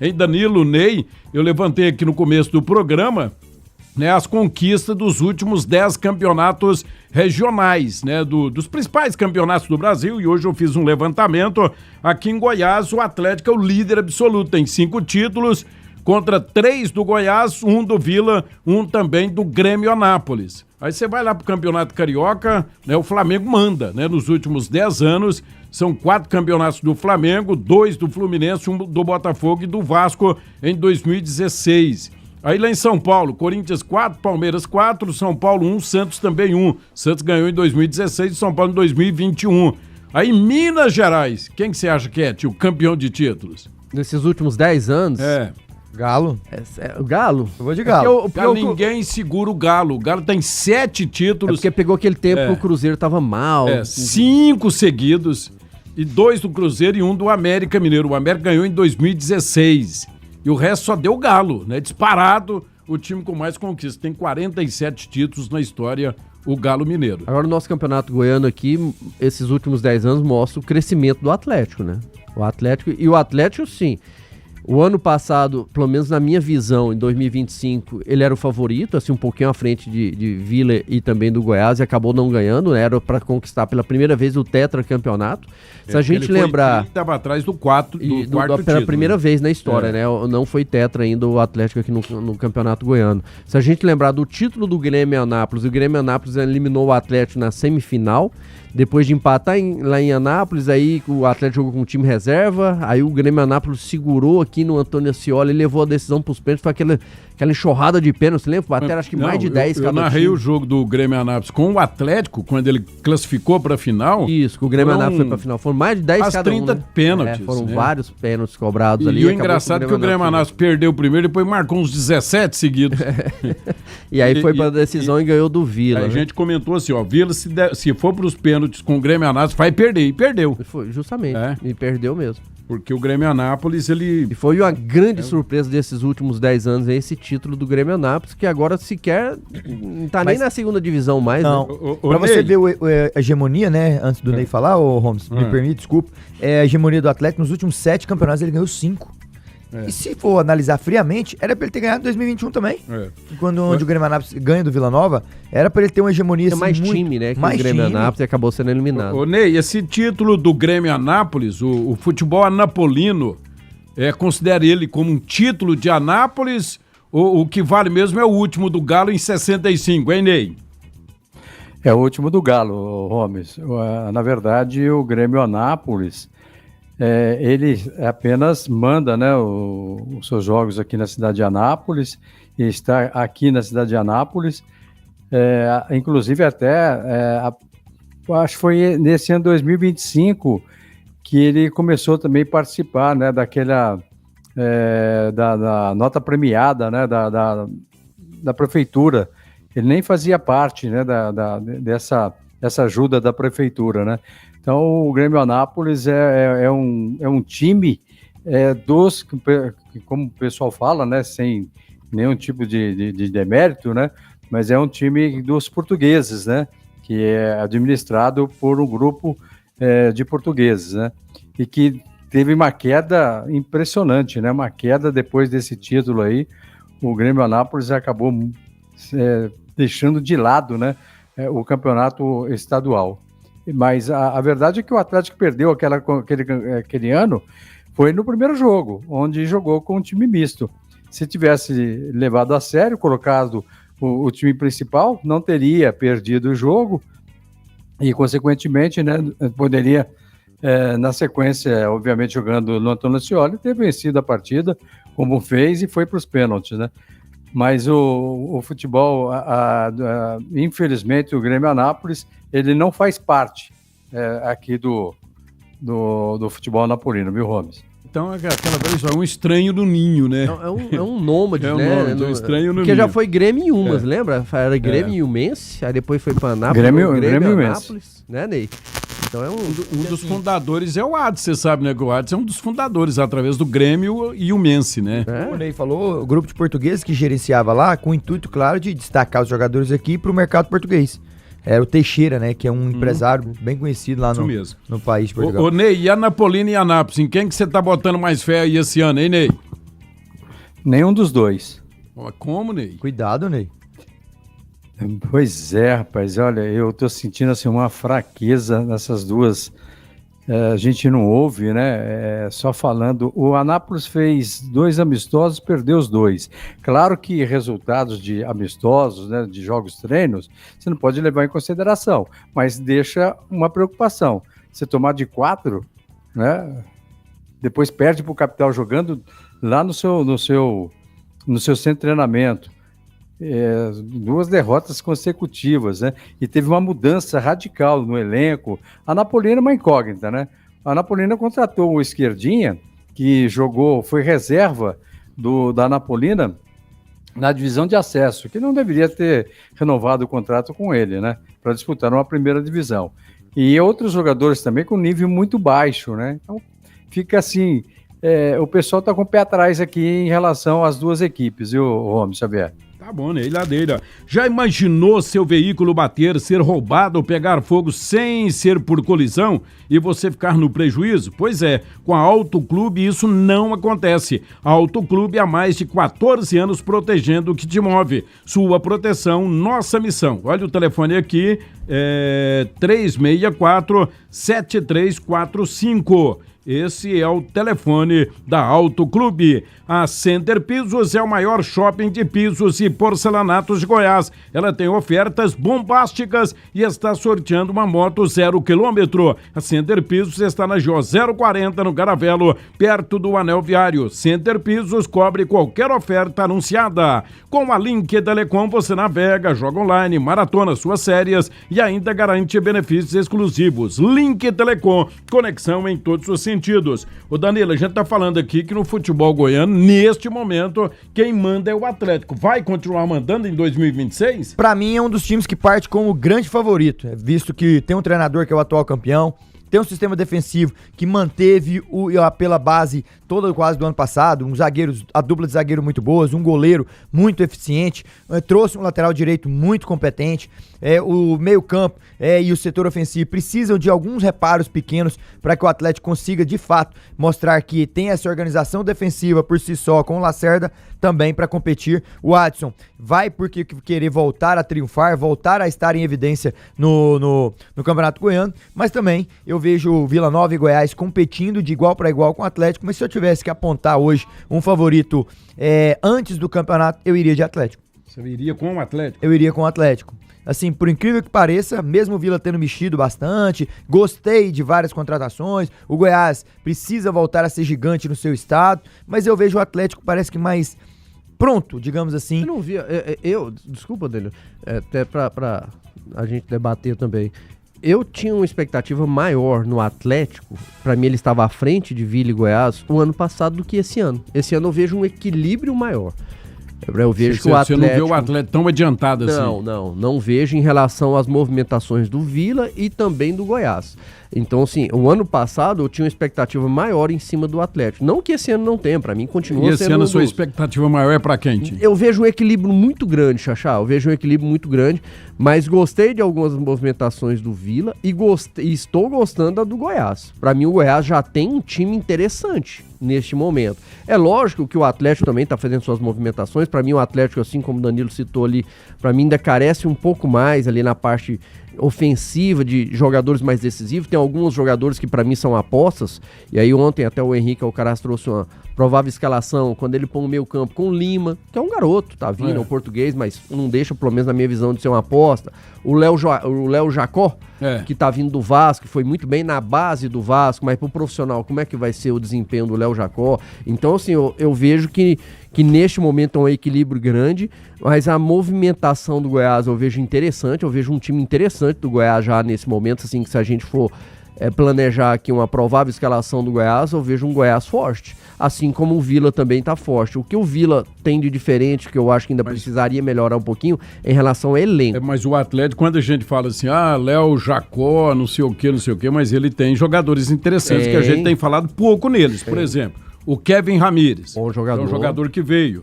Hein, Danilo, Ney, eu levantei aqui no começo do programa, né, as conquistas dos últimos 10 campeonatos regionais, né, dos principais campeonatos do Brasil, e hoje eu fiz um levantamento. Aqui em Goiás, o Atlético é o líder absoluto, tem 5 títulos, contra 3 do Goiás, 1 do Vila, 1 também do Grêmio Anápolis. Aí você vai lá pro Campeonato Carioca, né, o Flamengo manda, né, nos últimos 10 anos, são 4 campeonatos do Flamengo, 2 do Fluminense, 1 do Botafogo e do Vasco em 2016. Aí lá em São Paulo, Corinthians 4, Palmeiras 4, São Paulo 1, Santos também 1. Santos ganhou em 2016 e São Paulo em 2021. Aí Minas Gerais, quem que você acha que é, tio, campeão de títulos? Nesses últimos 10 anos? Galo? O Galo? Eu vou de Galo. Ninguém segura o Galo. O Galo tem 7 títulos. Porque pegou aquele tempo que o Cruzeiro tava mal. 5 seguidos. E 2 do Cruzeiro e 1 do América Mineiro. O América ganhou em 2016. E o resto só deu Galo, né? Disparado, o time com mais conquistas. Tem 47 títulos na história, o Galo Mineiro. Agora o nosso campeonato goiano aqui, esses últimos 10 anos, mostra o crescimento do Atlético, né? O Atlético, sim. O ano passado, pelo menos na minha visão, em 2025, ele era o favorito, assim, um pouquinho à frente de Vila e também do Goiás, e acabou não ganhando, né? Era para conquistar pela primeira vez o tetracampeonato. Se a gente lembrar... Ele estava atrás do quarto pela título, primeira vez na história, né? Não foi tetra ainda o Atlético aqui no Campeonato Goiano. Se a gente lembrar do título do Grêmio Anápolis, o Grêmio Anápolis eliminou o Atlético na semifinal, depois de empatar lá em Anápolis, aí o Atlético jogou com o time reserva, aí o Grêmio Anápolis segurou aqui no Antônio Ascioli e levou a decisão pros pênaltis, foi aquela enxurrada de pênaltis, lembra? Bateram acho que mais de 10 cada Eu narrei o jogo do Grêmio Anápolis com o Atlético, quando ele classificou pra final. Isso, que o Grêmio Anápolis foi pra final, foram mais de 10 cada 30 né? pênaltis. Foram vários pênaltis cobrados ali. E o engraçado é que o Grêmio Anápolis perdeu o primeiro, depois marcou uns 17 seguidos. E aí foi pra decisão e ganhou do Vila. A gente comentou assim, ó, Vila se for pros pênaltis com o Grêmio Anápolis, vai perder, e perdeu. Foi, justamente, e perdeu mesmo. Porque o Grêmio Anápolis, ele... E foi uma grande surpresa desses últimos 10 anos, esse título do Grêmio Anápolis, que agora sequer não tá nem na segunda divisão mais, não. Né? Pra você ver a hegemonia, né, antes do Ney falar, Holmes, me permite, desculpa, a hegemonia do Atlético, nos últimos 7 campeonatos ele ganhou 5. E se for analisar friamente, era pra ele ter ganhado em 2021 também. Onde o Grêmio Anápolis ganha do Vila Nova, era pra ele ter uma hegemonia assim, mais time, né? Que mais o Grêmio Anápolis acabou sendo eliminado. Ô Ney, esse título do Grêmio Anápolis, o futebol anapolino, considera ele como um título de Anápolis, ou o que vale mesmo é o último do Galo em 65, hein, Ney? É o último do Galo, Gomes. Na verdade, o Grêmio Anápolis... ele apenas manda, né, os seus jogos aqui na cidade de Anápolis, e está aqui na cidade de Anápolis, inclusive acho que foi nesse ano 2025 que ele começou também a participar, né, daquela da nota premiada, né, da prefeitura. Ele nem fazia parte, né, dessa ajuda da prefeitura, né. Então, o Grêmio Anápolis é um time como o pessoal fala, né, sem nenhum tipo de demérito, né, mas é um time dos portugueses, né, que é administrado por um grupo de portugueses, né, e que teve uma queda impressionante, né, uma queda depois desse título aí. O Grêmio Anápolis acabou deixando de lado, né, o campeonato estadual. Mas a verdade é que o Atlético perdeu aquele ano foi no primeiro jogo, onde jogou com um time misto. Se tivesse levado a sério, colocado o time principal, não teria perdido o jogo e, consequentemente, né, poderia, na sequência, obviamente, jogando no Antônio Ascioli, ter vencido a partida, como fez, e foi para os pênaltis, né? Mas o futebol, infelizmente, o Grêmio Anápolis, ele não faz parte aqui do futebol anapolino, viu, Gomes? Então, aquela vez, um estranho no ninho, né? É um nômade, né? Um estranho no porque ninho. Já foi Grêmio em umas, lembra? Era Grêmio e Umense, aí depois foi para Anápolis. Grêmio Anápolis, né, Ney? Então um dos fundadores é o Adson, você sabe, né? O Adson é um dos fundadores, através do Grêmio e Umense, né? Como o Ney falou, o grupo de portugueses que gerenciava lá, com o intuito, claro, de destacar os jogadores aqui para o mercado português. Era o Teixeira, né? Que é um empresário bem conhecido lá no país de Portugal. Ô Ney, e Anapolina e Anápolis, em quem que você tá botando mais fé aí esse ano, hein, Ney? Nenhum dos dois. Como, Ney? Cuidado, Ney. Pois é, rapaz, olha, eu tô sentindo assim uma fraqueza nessas duas. A gente não ouve, né? Só falando. O Anápolis fez 2 amistosos, perdeu os 2. Claro que resultados de amistosos, né, de jogos-treinos, você não pode levar em consideração, mas deixa uma preocupação. Você tomar de 4, né? Depois perde para o Capital jogando lá no seu centro de treinamento. 2 derrotas consecutivas, né? E teve uma mudança radical no elenco. A Anapolina é uma incógnita, né? A Anapolina contratou o esquerdinha, que foi reserva da Anapolina na divisão de acesso, que não deveria ter renovado o contrato com ele, né? Para disputar uma primeira divisão. E outros jogadores também com nível muito baixo, né? Então fica assim, o pessoal está com o pé atrás aqui em relação às 2 equipes, viu, Romy Xavier? Tá bom, Ney, ladeira. Já imaginou seu veículo bater, ser roubado ou pegar fogo sem ser por colisão e você ficar no prejuízo? Pois é, com a Auto Clube isso não acontece. A Auto Clube há mais de 14 anos protegendo o que te move. Sua proteção, nossa missão. Olha o telefone aqui, 364-7345. Esse é o telefone da Auto Clube. A Center Pisos é o maior shopping de pisos e porcelanatos de Goiás. Ela tem ofertas bombásticas e está sorteando uma moto 0 km. A Center Pisos está na GO 040 no Garavelo, perto do Anel Viário. Center Pisos cobre qualquer oferta anunciada. Com a Link Telecom você navega, joga online, maratona suas séries e ainda garante benefícios exclusivos. Link Telecom, conexão em todos os sentidos. O Danilo, a gente tá falando aqui que no futebol goiano, neste momento, quem manda é o Atlético. Vai continuar mandando em 2026? Pra mim é um dos times que parte como grande favorito, visto que tem um treinador que é o atual campeão, tem um sistema defensivo que manteve pela base toda quase do ano passado, a dupla de zagueiro muito boas, um goleiro muito eficiente, trouxe um lateral direito muito competente, o meio campo e o setor ofensivo precisam de alguns reparos pequenos para que o Atlético consiga de fato mostrar que tem essa organização defensiva por si só, com o Lacerda também para competir. O Adson vai porque querer voltar a triunfar, voltar a estar em evidência no Campeonato Goiano, mas também eu vejo o Vila Nova e Goiás competindo de igual para igual com o Atlético, mas se eu tivesse que apontar hoje um favorito antes do campeonato, eu iria de Atlético. Você iria com o Atlético? Eu iria com o Atlético. Assim, por incrível que pareça, mesmo o Vila tendo mexido bastante, gostei de várias contratações, o Goiás precisa voltar a ser gigante no seu estado, mas eu vejo o Atlético parece que mais pronto, digamos assim. Eu não vi, desculpa, Délio, até pra a gente debater também. Eu tinha uma expectativa maior no Atlético, pra mim ele estava à frente de Vila e Goiás o ano passado do que esse ano. Esse ano eu vejo um equilíbrio maior. Eu vejo que o Atlético... Você não vê o Atlético tão adiantado assim? Não vejo em relação às movimentações do Vila e também do Goiás. Então, assim, o ano passado eu tinha uma expectativa maior em cima do Atlético. Não que esse ano não tenha, pra mim continua sendo... E esse ano a sua expectativa maior é pra quem? Eu vejo um equilíbrio muito grande, Xaxá. Eu vejo um equilíbrio muito grande, mas gostei de algumas movimentações do Vila e estou gostando da do Goiás. Pra mim o Goiás já tem um time interessante neste momento. É lógico que o Atlético também tá fazendo suas movimentações. Pra mim o Atlético, assim como o Danilo citou ali, pra mim ainda carece um pouco mais ali na parte ofensiva, de jogadores mais decisivos. Tem alguns jogadores que pra mim são apostas, e aí ontem até o Henrique Alcaraz trouxe uma provável escalação, quando ele põe o meio campo com o Lima, que é um garoto, tá vindo, é um português, mas não deixa, pelo menos na minha visão, de ser uma aposta. O Léo Jacó, que tá vindo do Vasco, foi muito bem na base do Vasco, mas pro profissional, como é que vai ser o desempenho do Léo Jacó? Então, assim, eu vejo que neste momento é um equilíbrio grande, mas a movimentação do Goiás eu vejo interessante, eu vejo um time interessante do Goiás já nesse momento, assim, que se a gente for planejar aqui uma provável escalação do Goiás, eu vejo um Goiás forte, assim como o Vila também tá forte. O que o Vila tem de diferente, que eu acho que ainda precisaria melhorar um pouquinho, em relação ao elenco. Mas o Atlético, quando a gente fala assim, Léo Jacó, não sei o que, mas ele tem jogadores interessantes que a gente tem falado pouco neles. Por exemplo, o Kevin Ramírez, bom jogador. é um jogador que veio.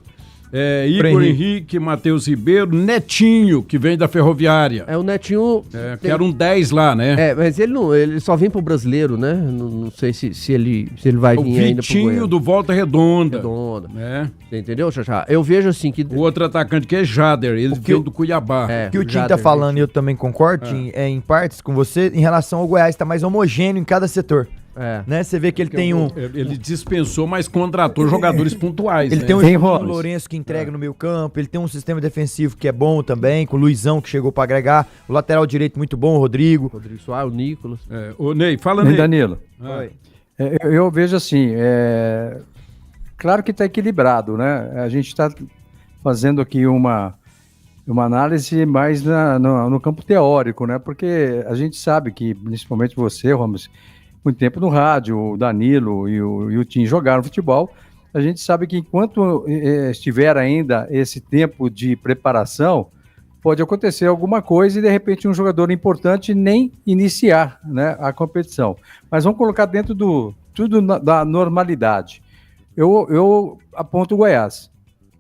Igor Henrique, Matheus Ribeiro, Netinho, que vem da Ferroviária. O Netinho... Que era um 10 lá, né? Mas ele só vem pro brasileiro, né? Não sei se ele vai vir ainda pro Goiânia. O Vitinho do Volta Redonda. Você entendeu, Xaxá? Eu vejo assim que... O outro atacante que é Jader, ele vem do Cuiabá. O que o Tim tá falando, e eu também concordo, Tim, em partes com você, em relação ao Goiás, tá mais homogêneo em cada setor. Né? Você vê que ele tem Ele dispensou, mas contratou jogadores pontuais. Ele tem o Lourenço que entrega no meio campo, ele tem um sistema defensivo que é bom também, com o Luizão que chegou pra agregar, o lateral direito muito bom, o Rodrigo Soares, o Nicolas. O Ney, fala, Ney. Danilo. Eu vejo assim, claro que tá equilibrado, né? A gente está fazendo aqui uma análise mais no campo teórico, né? Porque a gente sabe que, principalmente você, Ramos, muito tempo no rádio, o Danilo e o Tim jogaram futebol, a gente sabe que enquanto estiver ainda esse tempo de preparação, pode acontecer alguma coisa e de repente um jogador importante nem iniciar, né, a competição. Mas vamos colocar dentro da normalidade. Eu aponto o Goiás.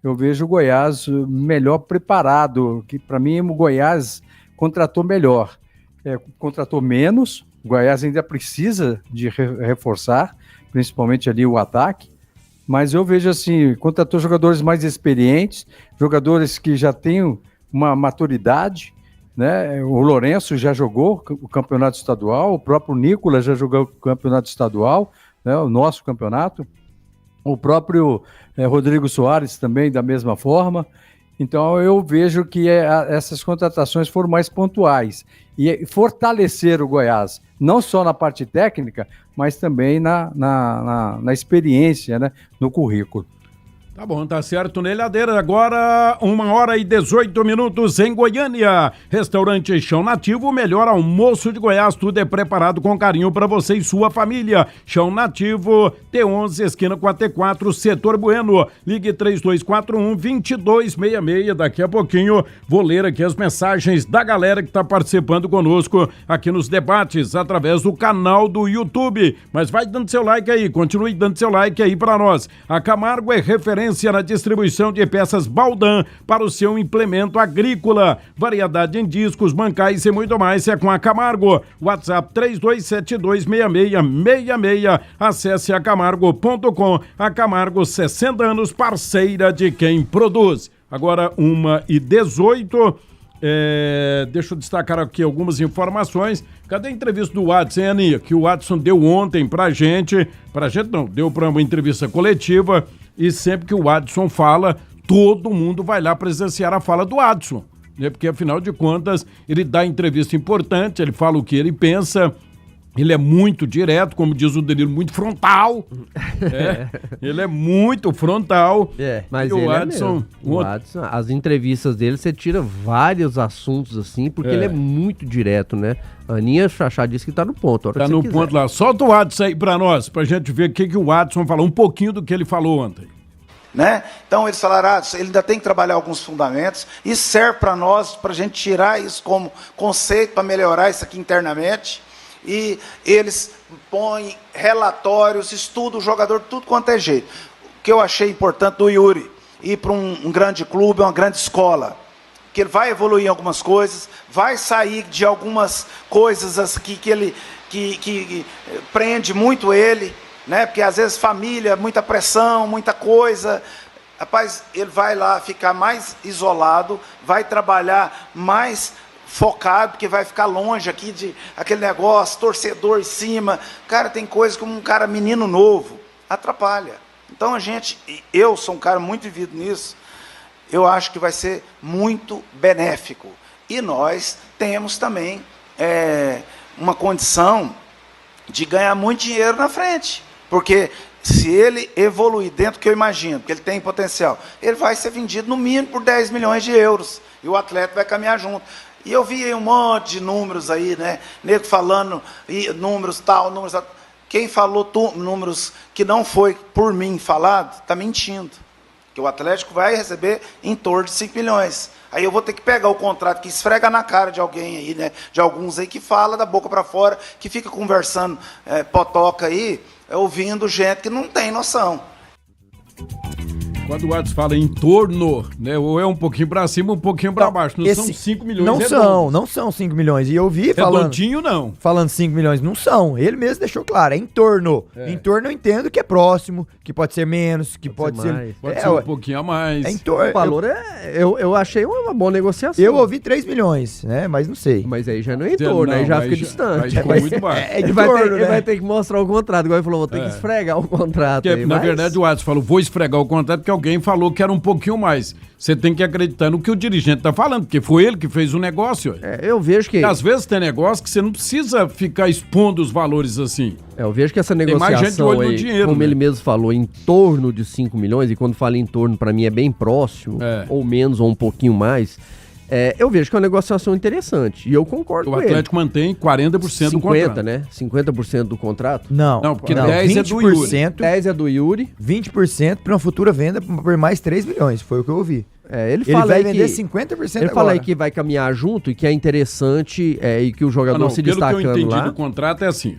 Eu vejo o Goiás melhor preparado, que para mim o Goiás contratou melhor. Contratou menos, o Goiás ainda precisa de reforçar, principalmente ali o ataque, mas eu vejo assim, contratou jogadores mais experientes, jogadores que já têm uma maturidade, né? O Lourenço já jogou o campeonato estadual, o próprio Nicolas já jogou o campeonato estadual, né? O nosso campeonato, o próprio Rodrigo Soares também da mesma forma. Então eu vejo que essas contratações foram mais pontuais e fortalecer o Goiás, não só na parte técnica, mas também na experiência, né, no currículo. Tá bom, tá certo, Nelhadeira. Agora, 1h18 em Goiânia. Restaurante Chão Nativo, o melhor almoço de Goiás. Tudo é preparado com carinho para você e sua família. Chão Nativo, T11, esquina com a T4, Setor Bueno. Ligue 3241-2266. Daqui a pouquinho vou ler aqui as mensagens da galera que tá participando conosco aqui nos debates, através do canal do YouTube. Mas vai dando seu like aí, continue dando seu like aí para nós. A Camargo é referência na distribuição de peças Baldan para o seu implemento agrícola. Variedade em discos, bancais e muito mais é com a Camargo. WhatsApp 32726666. Acesse acamargo.com. A Camargo, 60 anos, parceira de quem produz. Agora 1h18. Deixa eu destacar aqui algumas informações. Cadê a entrevista do Watson, hein, Aninha? Que o Watson deu ontem pra gente não, deu pra uma entrevista coletiva, e sempre que o Watson fala, todo mundo vai lá presenciar a fala do Watson, né? Porque afinal de contas, ele dá entrevista importante, ele fala o que ele pensa. Ele é muito direto, como diz o Danilo, muito frontal. Ele é muito frontal. Mas o ele Watson, o Watson, as entrevistas dele, você tira vários assuntos assim, porque ele é muito direto, né? A Aninha Xaxá disse que tá no ponto. Tá no ponto lá. Solta o Watson aí pra nós, pra gente ver o que o Watson falou, um pouquinho do que ele falou ontem. Né? Então eles falaram, ele ainda tem que trabalhar alguns fundamentos, isso serve para nós, para a gente tirar isso como conceito, para melhorar isso aqui internamente. E eles põem relatórios, estudam o jogador de tudo quanto é jeito. O que eu achei importante do Yuri, ir para um grande clube, uma grande escola, que ele vai evoluir em algumas coisas, vai sair de algumas coisas que prende muito ele, né? Porque às vezes família, muita pressão, muita coisa. Rapaz, ele vai lá ficar mais isolado, vai trabalhar mais focado, porque vai ficar longe aqui de aquele negócio, torcedor em cima. Cara, tem coisa como um cara menino novo, atrapalha. Então eu sou um cara muito vivido nisso, eu acho que vai ser muito benéfico. E nós temos também uma condição de ganhar muito dinheiro na frente, porque se ele evoluir dentro do que eu imagino, que ele tem potencial, ele vai ser vendido no mínimo por 10 milhões de euros, e o atleta vai caminhar junto. E eu vi aí um monte de números aí, né? Nego falando números tal, números tal. Quem falou números que não foi por mim falado, está mentindo. Que o Atlético vai receber em torno de 5 milhões. Aí eu vou ter que pegar o contrato que esfrega na cara de alguém aí, né? De alguns aí que fala da boca para fora, que fica conversando potoca aí, ouvindo gente que não tem noção. Quando o Watson fala em torno, né? Ou é um pouquinho pra cima, um pouquinho pra baixo. Não são 5 milhões. Não são 5 milhões. E eu vi redondinho, não. Falando 5 milhões, não são. Ele mesmo deixou claro, é em torno. Em torno eu entendo que é próximo, que pode ser menos, que pode ser mais. Pode ser um pouquinho a mais. É em torno. O valor eu achei uma boa negociação. Eu ouvi 3 milhões, né? Mas não sei. Mas aí já não é em torno, aí já fica distante. Ficou muito baixo. É de Ele vai ter que mostrar o contrato. Igual ele falou, vou ter que esfregar o contrato. Porque, aí, na verdade, o Watson falou, vou esfregar o contrato, porque alguém falou que era um pouquinho mais. Você tem que acreditar no que o dirigente tá falando, porque foi ele que fez o negócio. Eu vejo que... Porque às vezes tem negócio que você não precisa ficar expondo os valores assim. Eu vejo que essa Tem mais gente de negociação olho no aí, dinheiro, como né? ele mesmo falou, em torno de 5 milhões, e quando fala em torno, pra mim é bem próximo, ou menos, ou um pouquinho mais, eu vejo que é uma negociação interessante, e eu concordo com ele. O Atlético mantém 40% do contrato. 50, né? 50% do contrato? Não, porque 10 é do Yuri. 10 é do Yuri. 20% para uma futura venda por mais 3 milhões, foi o que eu ouvi. Ele vai vender que, 50% ele agora. fala aí que vai caminhar junto e que é interessante e que o jogador se destacando lá... Pelo que eu entendi do contrato é assim,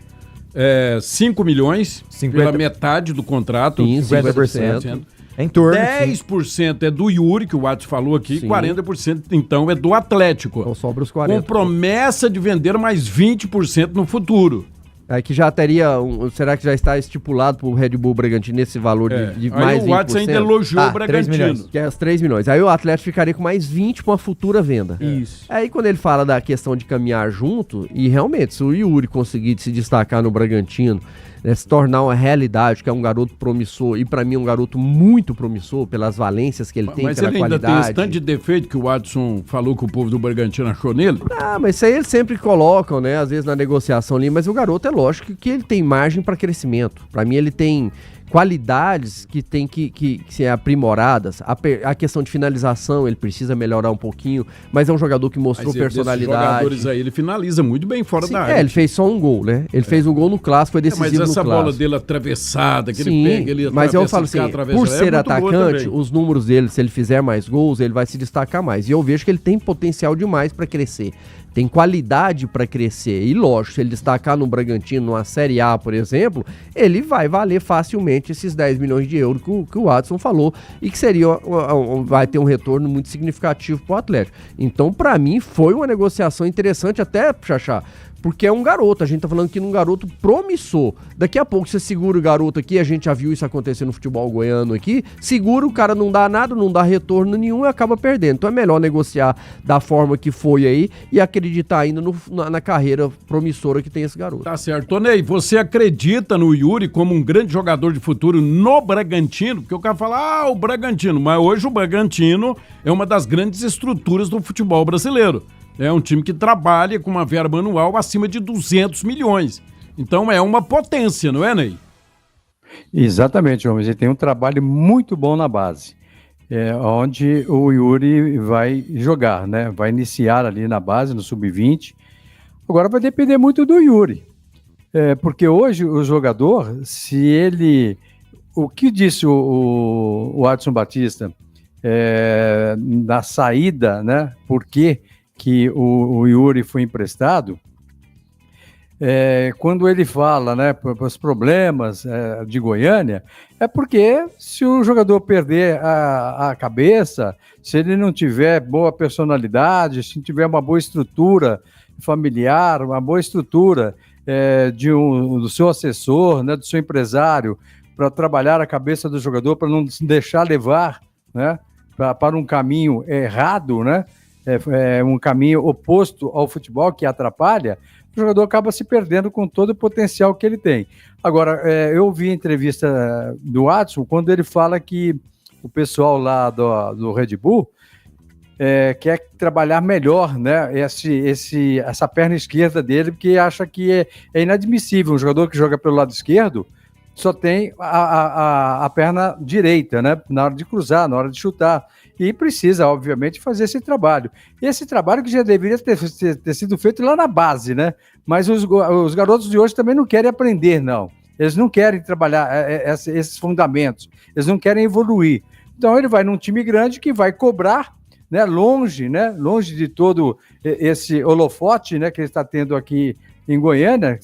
5 milhões 50, pela metade do contrato. Sim, 50%. Em torno. 10% é do Yuri, que o Watson falou aqui, Sim. 40% então é do Atlético. Então sobra os 40%. Com promessa de vender mais 20% no futuro. Que já teria, será que já está estipulado pro Red Bull Bragantino esse valor de mais 20%? Aí o Watson ainda elogiou o Bragantino. Que é os 3 milhões. Aí o Atlético ficaria com mais 20 para uma futura venda. Isso. Aí quando ele fala da questão de caminhar junto, e realmente, se o Yuri conseguir se destacar no Bragantino, se tornar uma realidade, que é um garoto promissor, e pra mim um garoto muito promissor, pelas valências que ele tem, mas pela ele ainda qualidade. tem esse tanto de defeito que o Watson falou que o povo do Bragantino achou nele? Mas isso aí eles sempre colocam, né, às vezes na negociação ali, mas o garoto é lógico que ele tem margem para crescimento. Pra mim ele tem qualidades que tem que ser aprimoradas. A questão de finalização, ele precisa melhorar um pouquinho, mas é um jogador que mostrou personalidade. Jogadores aí, ele finaliza muito bem fora da área. Ele fez só um gol, né? Ele fez um gol no Clássico, foi decisivo no Clássico. Mas essa bola dele atravessada, que ele pega, ele mas eu falo assim, por ser muito atacante, os números dele, se ele fizer mais gols, ele vai se destacar mais. E eu vejo que ele tem potencial demais para crescer. Tem qualidade para crescer. E lógico, se ele destacar no Bragantino, numa Série A, por exemplo, ele vai valer facilmente esses 10 milhões de euros que o Watson falou e que seria vai ter um retorno muito significativo para o Atlético. Então, para mim, foi uma negociação interessante até, Xaxá, porque é um garoto, a gente tá falando aqui num garoto promissor. Daqui a pouco você segura o garoto aqui, a gente já viu isso acontecer no futebol goiano aqui, segura, o cara não dá nada, não dá retorno nenhum e acaba perdendo. Então é melhor negociar da forma que foi aí e acreditar ainda na carreira promissora que tem esse garoto. Tá certo. Tonei, você acredita no Yuri como um grande jogador de futuro no Bragantino? Porque o cara fala, o Bragantino, mas hoje o Bragantino é uma das grandes estruturas do futebol brasileiro. É um time que trabalha com uma verba anual acima de 200 milhões. Então é uma potência, não é, Ney? Exatamente, João. Ele tem um trabalho muito bom na base, onde o Yuri vai jogar, né? Vai iniciar ali na base, no sub-20. Agora vai depender muito do Yuri. Porque hoje o jogador, se ele... O que disse o Adson Batista na saída, né? Por quê que o Yuri foi emprestado, quando ele fala, né, os problemas de Goiânia, é porque se o jogador perder a cabeça, se ele não tiver boa personalidade, se não tiver uma boa estrutura familiar, uma boa estrutura do seu assessor, né, do seu empresário, para trabalhar a cabeça do jogador, para não se deixar levar, né, para um caminho errado, né, um caminho oposto ao futebol, que atrapalha, o jogador acaba se perdendo com todo o potencial que ele tem. Agora, eu ouvi a entrevista do Watson, quando ele fala que o pessoal lá do Red Bull quer trabalhar melhor, né, essa perna esquerda dele, porque acha que é inadmissível um jogador que joga pelo lado esquerdo só tem a perna direita, né, na hora de cruzar, na hora de chutar. E precisa, obviamente, fazer esse trabalho. Esse trabalho que já deveria ter sido feito lá na base, né? Mas os garotos de hoje também não querem aprender, não. Eles não querem trabalhar esses fundamentos. Eles não querem evoluir. Então ele vai num time grande que vai cobrar, né? Longe de todo esse holofote, né? Que ele está tendo aqui em Goiânia,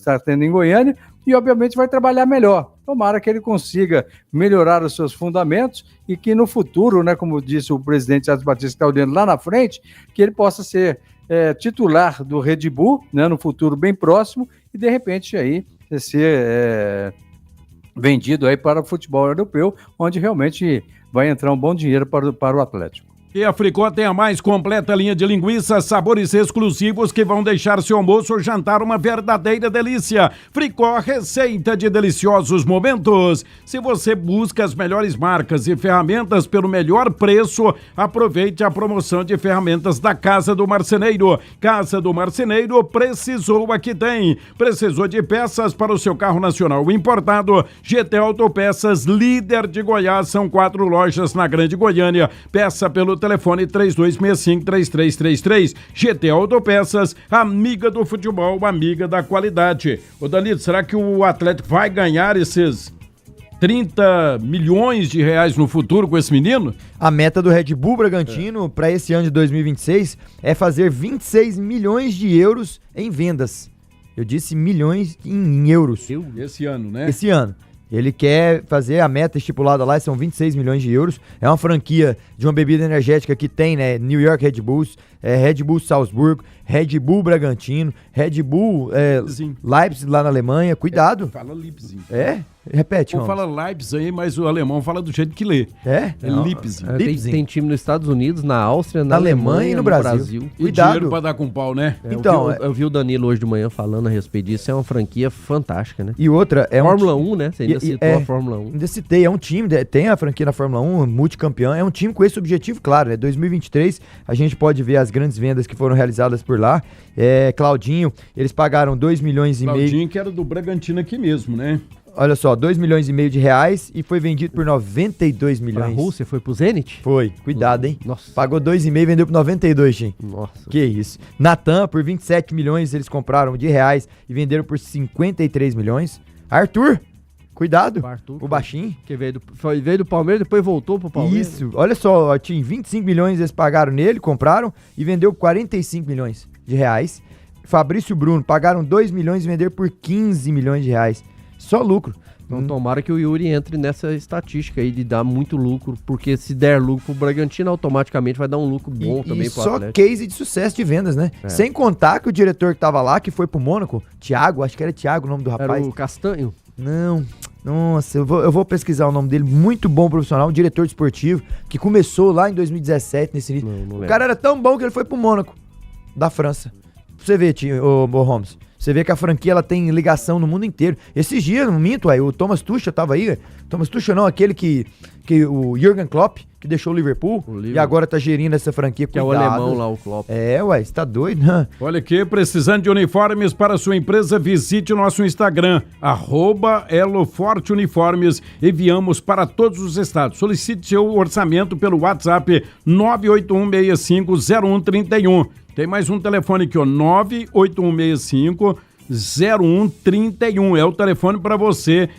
e, obviamente, vai trabalhar melhor. Tomara que ele consiga melhorar os seus fundamentos e que no futuro, né, como disse o presidente Edson Batista, que está olhando lá na frente, que ele possa ser titular do Red Bull, né, no futuro bem próximo, e de repente aí ser vendido aí para o futebol europeu, onde realmente vai entrar um bom dinheiro para o Atlético. E a Fricó tem a mais completa linha de linguiças, sabores exclusivos que vão deixar seu almoço ou jantar uma verdadeira delícia. Fricó, receita de deliciosos momentos. Se você busca as melhores marcas e ferramentas pelo melhor preço, aproveite a promoção de ferramentas da Casa do Marceneiro. Casa do Marceneiro, precisou, aqui tem. Precisou de peças para o seu carro nacional importado? GT Autopeças, líder de Goiás, são 4 lojas na Grande Goiânia. Peça pelo telefone 3265-3333. GT Autopeças, amiga do futebol, amiga da qualidade. Ô Danilo, será que o Atlético vai ganhar esses 30 milhões de reais no futuro com esse menino? A meta do Red Bull Bragantino para esse ano de 2026 é fazer 26 milhões de euros em vendas. Eu disse milhões em euros. Esse ano, né? Esse ano. Ele quer fazer a meta estipulada lá, são 26 milhões de euros. É uma franquia de uma bebida energética que tem, né? New York Red Bulls, Red Bull Salzburgo, Red Bull Bragantino, Red Bull Leipzig lá na Alemanha. Cuidado. Fala Leipzig. Repete, Ou fala Leipzig aí, mas o alemão fala do jeito que lê. É Leipzig. Tem time nos Estados Unidos, na Áustria, na Alemanha e no Brasil. E dinheiro pra dar com pau, né? Então, eu vi o Danilo hoje de manhã falando a respeito disso. É uma franquia fantástica, né? E outra é Fórmula 1, né? Você ainda citou a Fórmula 1. Ainda citei, é um time, tem a franquia na Fórmula 1, multicampeão, é um time com esse objetivo, claro, né? 2023, a gente pode ver as grandes vendas que foram realizadas por lá. Claudinho, eles pagaram 2 milhões e meio. Claudinho que era do Bragantino aqui mesmo, né? Olha só, 2 milhões e meio de reais e foi vendido por 92 milhões. Pra Rússia, foi pro Zenit? Foi, cuidado, hein? Nossa. Pagou 2,5 e vendeu por 92, Tim. Nossa. Que isso. Natan, por 27 milhões eles compraram de reais e venderam por 53 milhões. Arthur, cuidado, o baixinho. Que veio do Palmeiras, depois voltou pro Palmeiras. Isso, olha só, Tim, 25 milhões eles pagaram nele, compraram e vendeu por 45 milhões de reais. Fabrício Bruno, pagaram 2 milhões e venderam por 15 milhões de reais. Só lucro. Então tomara que o Yuri entre nessa estatística aí de dar muito lucro, porque se der lucro pro Bragantino, automaticamente vai dar um lucro bom também pro Atlético. Só case de sucesso de vendas, né? Sem contar que o diretor que tava lá, que foi pro Mônaco, Thiago, acho que era Thiago o nome do rapaz. Era o Castanho? Não, nossa, eu vou pesquisar o nome dele, muito bom profissional, um diretor esportivo, que começou lá em 2017 nesse nível. O cara era tão bom que ele foi pro Mônaco, da França. Pra você ver, ô Holmes. Você vê que a franquia ela tem ligação no mundo inteiro. Esses dias, não minto, o Thomas Tuchel tava aí. Thomas Tuchel não, aquele que o Jürgen Klopp, que deixou o Liverpool e agora tá gerindo essa franquia. Que cuidado. É o alemão lá, o Klopp. Você tá doido, né? Olha aqui, precisando de uniformes para sua empresa, visite o nosso Instagram, @EloForteUniformes. Enviamos para todos os estados. Solicite seu orçamento pelo WhatsApp 981650131. Tem mais um telefone aqui, ó, 981650131. É o telefone para você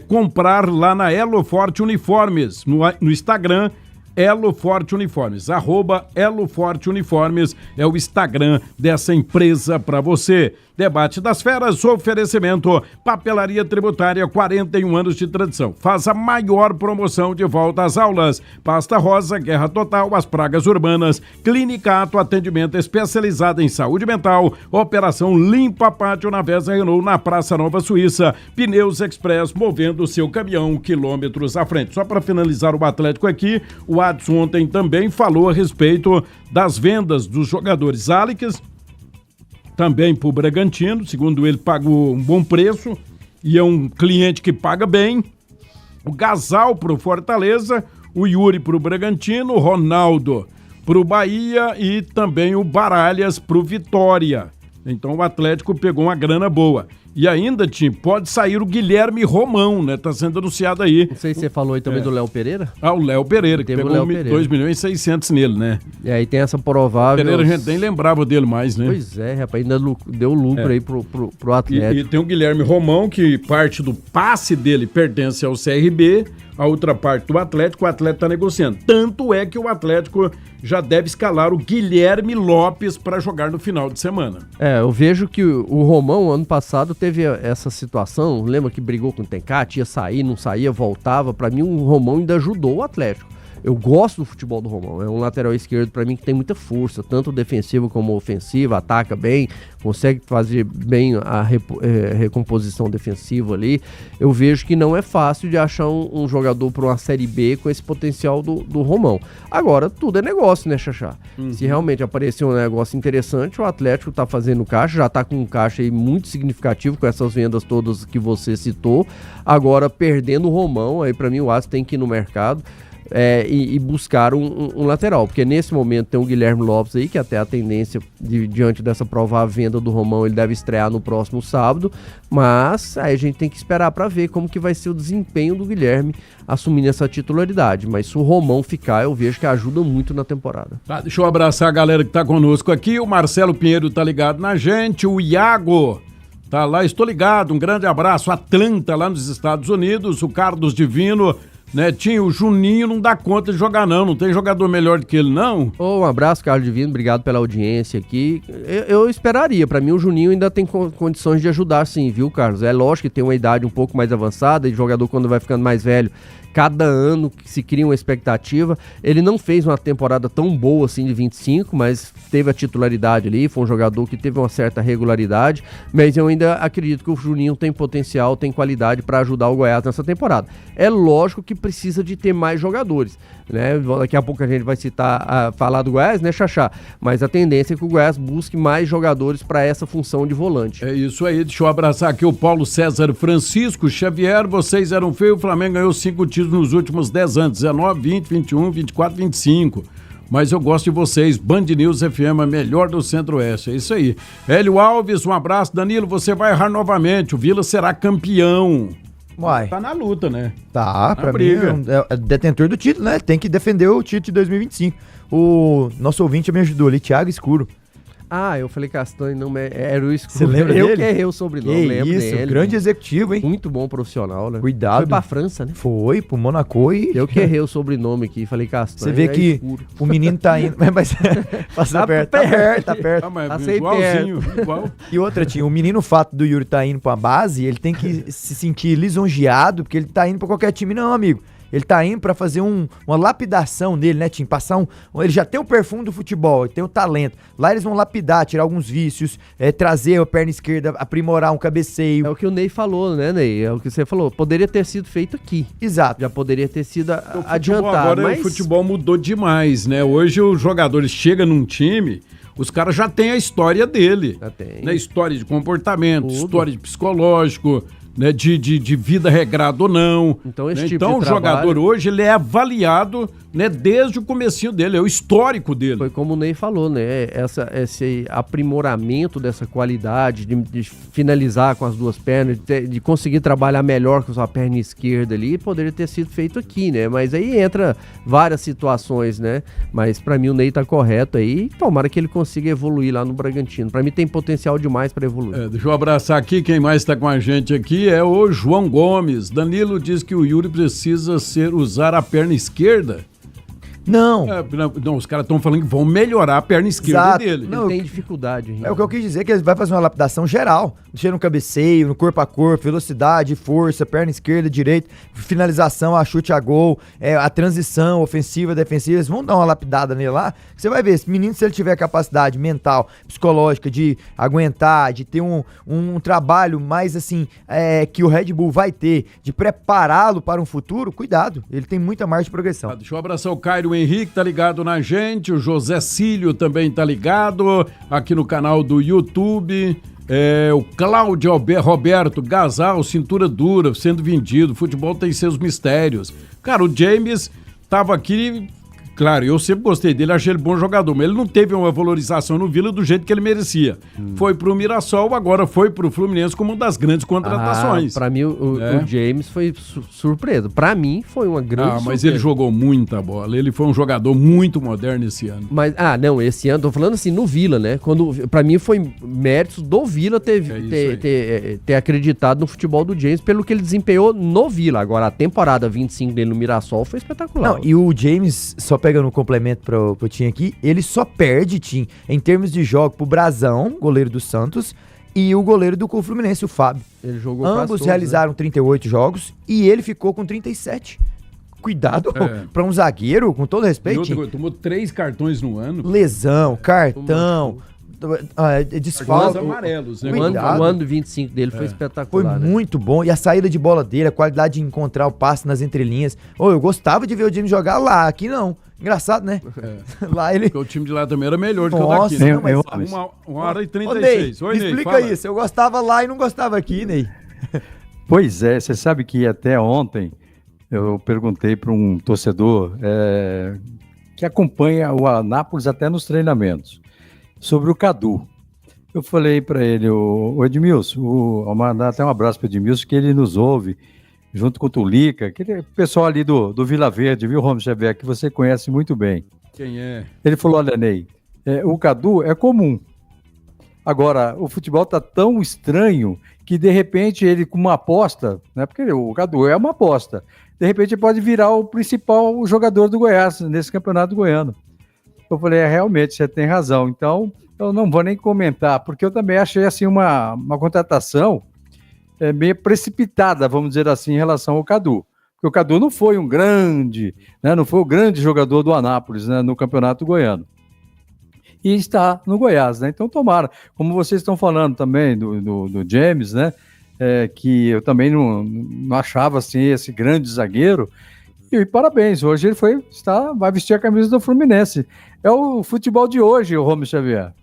comprar lá na Elo Forte Uniformes, no Instagram, Elo Forte Uniformes, @Elo Forte Uniformes é o Instagram dessa empresa para você. Debate das Feras, oferecimento, Papelaria Tributária, 41 anos de tradição. Faz a maior promoção de volta às aulas. Pasta Rosa, Guerra Total, as pragas urbanas, Clínica Ato, atendimento especializado em saúde mental, Operação Limpa Pátio na Vesa Renault, na Praça Nova Suíça, Pneus Express, movendo o seu caminhão quilômetros à frente. Só para finalizar o Atlético aqui, o Adson ontem também falou a respeito das vendas dos jogadores Alex, também para o Bragantino, segundo ele pagou um bom preço e é um cliente que paga bem. O Gasal para o Fortaleza, o Yuri para o Bragantino, o Ronaldo para o Bahia e também o Baralhas para o Vitória. Então o Atlético pegou uma grana boa. E ainda, Tim, pode sair o Guilherme Romão, né? Tá sendo anunciado aí. Não sei se você falou aí também do Léo Pereira. O Léo Pereira, que pegou 2 milhões e 600 nele, né? E aí tem essa provável... Pereira a gente nem lembrava dele mais, né? Pois é, rapaz, ainda deu lucro aí pro Atlético. E tem o Guilherme Romão, que parte do passe dele pertence ao CRB. a outra parte do Atlético, o Atlético está negociando. Tanto é que o Atlético já deve escalar o Guilherme Lopes para jogar no final de semana. Eu vejo que o Romão, ano passado, teve essa situação, lembra que brigou com o Tencate, ia sair, não saía, voltava. Para mim, o Romão ainda ajudou o Atlético. Eu gosto do futebol do Romão, é um lateral esquerdo para mim que tem muita força, tanto defensiva como ofensiva, ataca bem, consegue fazer bem a recomposição defensiva ali. Eu vejo que não é fácil de achar um jogador para uma Série B com esse potencial do Romão. Agora, tudo é negócio, né, Xaxá? Se realmente aparecer um negócio interessante, o Atlético tá fazendo caixa, já tá com um caixa aí muito significativo com essas vendas todas que você citou. Agora, perdendo o Romão, aí para mim o Aço tem que ir no mercado. E buscar um lateral, porque nesse momento tem o Guilherme Lopes aí, que até a tendência diante dessa provável venda do Romão, ele deve estrear no próximo sábado, mas aí a gente tem que esperar para ver como que vai ser o desempenho do Guilherme assumindo essa titularidade, mas se o Romão ficar, eu vejo que ajuda muito na temporada. Tá, deixa eu abraçar a galera que tá conosco aqui, o Marcelo Pinheiro tá ligado na gente, o Iago tá lá, estou ligado, um grande abraço, Atlanta lá nos Estados Unidos, o Carlos Divino, Netinho, o Juninho não dá conta de jogar não tem jogador melhor do que ele não. Um abraço, Carlos Divino, obrigado pela audiência aqui. Eu esperaria, pra mim o Juninho ainda tem condições de ajudar sim, viu, Carlos? É lógico que tem uma idade um pouco mais avançada, e jogador quando vai ficando mais velho, cada ano que se cria uma expectativa. Ele não fez uma temporada tão boa assim de 25, mas teve a titularidade ali, foi um jogador que teve uma certa regularidade, mas eu ainda acredito que o Juninho tem potencial, tem qualidade para ajudar o Goiás nessa temporada. É lógico que precisa de ter mais jogadores, né? Daqui a pouco a gente vai falar do Goiás, né, Xaxá? Mas a tendência é que o Goiás busque mais jogadores para essa função de volante. É isso aí, deixa eu abraçar aqui o Paulo César Francisco Xavier, vocês eram feios, o Flamengo ganhou 5 títulos nos últimos 10 anos, 19, 20, 21, 24, 25. Mas eu gosto de vocês, Band News FM, a melhor do Centro-Oeste, é isso aí. Hélio Alves, um abraço. Danilo, você vai errar novamente, o Vila será campeão. Uai. Tá na luta, né? Tá, pra briga. mim é detentor do título, né? Tem que defender o título de 2025. O nosso ouvinte me ajudou ali, Thiago Escuro. Eu falei Castanho, não, era o Escuro. Você lembra dele? Eu que errei o sobrenome, lembro isso, dele. grande executivo, hein? Muito bom profissional, né? Cuidado. Foi pra França, né? Foi, pro Monaco e... Eu que errei o sobrenome aqui, falei Castanho. Você vê que Escuro. o menino tá indo... Mas passa perto, tá perto. Mas Passei igualzinho, igual. E outra, o menino, o fato do Yuri tá indo pra base, ele tem que se sentir lisonjeado, porque ele tá indo pra qualquer time, não, amigo. Ele tá indo pra fazer uma lapidação dele, né, Tim? Passar ele já tem o perfume do futebol, ele tem o talento. Lá eles vão lapidar, tirar alguns vícios, trazer a perna esquerda, aprimorar um cabeceio. É o que o Ney falou, né, Ney? É o que você falou. Poderia ter sido feito aqui. Exato. Já poderia ter sido adiantado. Agora mas... o futebol mudou demais, né? Hoje os jogadores chegam num time, os caras já têm a história dele. Já tem. Né? História de comportamento, Tudo. história de psicológico, né? de vida regrada ou não. Então, esse né? tipo Então de o jogador hoje ele é avaliado, né, desde o comecinho dele, é o histórico dele. Foi como o Ney falou, né? Esse aprimoramento dessa qualidade de finalizar com as duas pernas, de conseguir trabalhar melhor com a sua perna esquerda ali, poderia ter sido feito aqui, né? Mas aí entra várias situações, né? Mas pra mim o Ney tá correto aí, tomara que ele consiga evoluir lá no Bragantino. Pra mim tem potencial demais pra evoluir. Deixa eu abraçar aqui, quem mais tá com a gente aqui é o João Gomes. Danilo diz que o Yuri precisa usar a perna esquerda. Não. Não, os caras estão falando que vão melhorar a perna esquerda Exato. dele. Não, Ele tem dificuldade, Henrique. É o que eu quis dizer, que ele vai fazer uma lapidação geral. Mexer no cabeceio, no corpo a corpo, velocidade, força, perna esquerda, direita, finalização, a chute a gol, a transição ofensiva, defensiva. Eles vão dar uma lapidada nele lá. Você vai ver, esse menino, se ele tiver capacidade mental, psicológica, de aguentar, de ter um trabalho mais assim, que o Red Bull vai ter, de prepará-lo para um futuro, cuidado. Ele tem muita margem de progressão. Deixa eu abraçar o Cairo Henrique, tá ligado na gente. O José Cílio também tá ligado aqui no canal do YouTube. O Cláudio Roberto, Gasal, cintura dura, sendo vendido. Futebol tem seus mistérios. Cara, o James tava aqui Claro, eu sempre gostei dele, achei ele bom jogador, mas ele não teve uma valorização no Vila do jeito que ele merecia. Foi pro Mirassol, agora foi pro Fluminense como uma das grandes contratações. Pra mim, o James foi surpresa. Pra mim, foi uma grande mas surpresa. ele jogou muita bola. Ele foi um jogador muito moderno esse ano. Mas, não, esse ano, tô falando assim, no Vila, né? Pra mim foi méritos do Vila ter acreditado no futebol do James pelo que ele desempenhou no Vila. Agora, a temporada 25 dele no Mirassol foi espetacular. Não, e o James, só pegando um complemento pro Tim aqui, ele só perde, Tim, em termos de jogo, pro Brazão, goleiro do Santos, e o goleiro do Fluminense, o Fábio. Ele jogou Ambos todos, realizaram 38 jogos e ele ficou com 37. Cuidado pra um zagueiro, com todo respeito. Tim. Tomou 3 cartões no ano. Lesão, cartão, desfalque. Amarelos, né? O ano 25 dele foi espetacular. Foi muito bom. E a saída de bola dele, a qualidade de encontrar o passe nas entrelinhas. Eu gostava de ver o James jogar lá, aqui não. Engraçado, né? Lá ele... Porque o time de lá também era melhor do que o Nossa, daqui. Né? não, mas... 1h36. Oi, Ney, explica isso. Eu gostava lá e não gostava aqui, Ney. Pois é, você sabe que até ontem eu perguntei para um torcedor que acompanha o Anápolis até nos treinamentos, sobre o Cadu. Eu falei para ele, o Edmilson, vou mandar até um abraço para o Edmilson, que ele nos ouve, junto com o Tulica, aquele pessoal ali do Vila Verde, viu, Ramos Xavier, que você conhece muito bem. Quem é? Ele falou, olha, Ney, o Cadu é comum. Agora, o futebol está tão estranho que, de repente, ele com uma aposta, né, porque o Cadu é uma aposta, de repente ele pode virar o principal jogador do Goiás nesse campeonato goiano. Eu falei, realmente, você tem razão. Então, eu não vou nem comentar, porque eu também achei assim uma contratação meio precipitada, vamos dizer assim, em relação ao Cadu. Porque o Cadu não foi um grande, né, não foi o grande jogador do Anápolis, né, no campeonato goiano. E está no Goiás, né? Então, tomara. Como vocês estão falando também do James, né? Que eu também não achava assim esse grande zagueiro. E parabéns, hoje ele vai vestir a camisa do Fluminense. É o futebol de hoje, o Ramos Xavier.